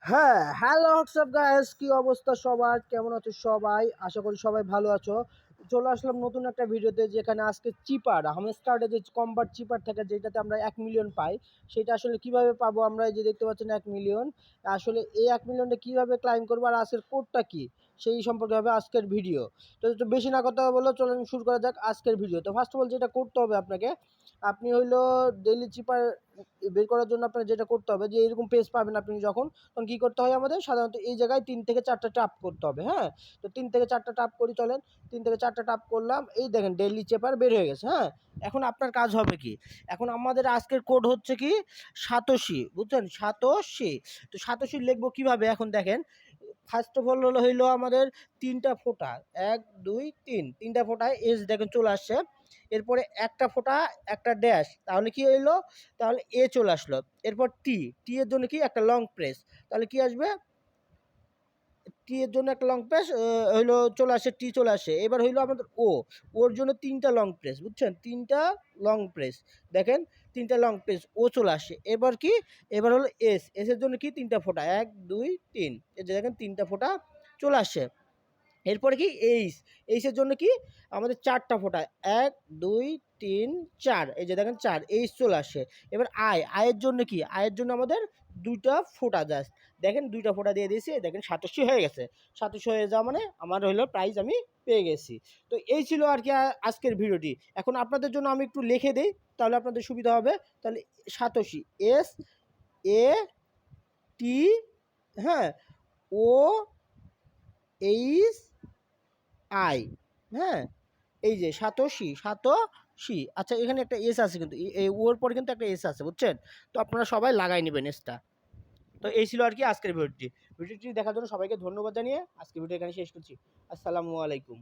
হ্যাঁ, hello WhatsApp guys, কি অবস্থা সবার? কেমন আছো সবাই? আশা করি সবাই ভালো আছো। চলে আসলাম নতুন একটা ভিডিওতে, যেখানে আজকে চিপার হামস্টার্ডে যে কম্বার চিপার থাকে, যেটাতে আমরা 1 মিলিয়ন পাই, সেটা আসলে কিভাবে পাবো আমরা? এই যে দেখতে পাচ্ছেন 1 মিলিয়ন, আসলে এই 1 মিলিয়নটা কিভাবে ক্লাইম করবো আর আজকের কোডটা কি, সেই সম্পর্কে হবে আজকের ভিডিও। তো একটু বেশি না কথা বলো, চলেন শুরু করা যাক আজকের ভিডিও। তো ফার্স্ট অফ অল যেটা করতে হবে আপনাকে, আপনি হইলো ডেইলি চিপার বের করার জন্য আপনার যেটা করতে হবে, যে এরকম পেজ পাবেন আপনি যখন, তখন কী করতে হয় আমাদের? সাধারণত এই জায়গায় 3 থেকে 4টা টাপ করতে হবে। হ্যাঁ, তো 3 থেকে 4টা টাপ করি, চলেন। 3 থেকে 4টা টাপ করলাম, এই দেখেন ডেইলি চেপার বের হয়ে গেছে। হ্যাঁ, এখন আপনার কাজ হবে কি, এখন আমাদের আজকের কোড হচ্ছে কি সাতোশি, বুঝছেন? সাতোশি। তো সাতোশি লিখবো কীভাবে? এখন দেখেন, ফার্স্ট অফ অল হইলো আমাদের 3টা ফোঁটা, 1 2 3, 3টা ফোঁটায় এস দেখেন চলে আসছে। এরপরে একটা ফোঁটা, একটা ড্যাশ, তাহলে কি হইলো? তাহলে এ চলে আসলো। এরপর টি, টি এর জন্য কি একটা লং প্রেস, তাহলে কি আসবে? টি এর জন্য একটা লং প্রেস হইলো চলে আসে, টি চলে আসে। এবার হইলো আমাদের ও, ওর জন্য 3টা লং প্রেস, বুঝছেন? 3টা লং প্রেস, দেখেন 3টা লং প্রেস, ও চলে আসে। এবার কি? এবার হলো এস, এস এর জন্য কি 3টা ফোঁটা, 1 2 3, এই যে দেখেন 3টা ফোঁটা চলে আসে। এরপরে কি এইচ, এইচের জন্য কি আমাদের 4টা ফোঁটা, 1 2 3 4, এই যে দেখেন 4, এইচ চলে আসে। এবার আই, আয়ের জন্য কি? আয়ের জন্য আমাদের 2টা ফোঁটা জাস্ট, দেখেন 2টা ফোঁটা দিয়ে দিয়েছি, দেখেন সাতোশি হয়ে গেছে। সাতোশি হয়ে যাওয়া মানে আমার হইলো প্রাইজ আমি পেয়ে গেছি। তো এই ছিল আর কি আজকের ভিডিওটি। এখন আপনাদের জন্য আমি একটু লিখে দিই, তাহলে আপনাদের সুবিধা হবে। তাহলে সাতোশি, এস এ টি, হ্যাঁ, ও এইচ আই, হ্যাঁ, এই যে সাতোশি, সাতোশি। আচ্ছা, এখানে একটা এস আছে, কিন্তু এই ওর পরে কিন্তু একটা এস আছে, বুঝছেন? তো আপনারা সবাই লাগাই নেবেন এসটা। তো এই ছিল আর কি আজকের ভিডিওটি। ভিডিওটি দেখার জন্য সবাইকে ধন্যবাদ জানিয়ে আজকের ভিডিও এখানে শেষ করছি। আসসালামু আলাইকুম।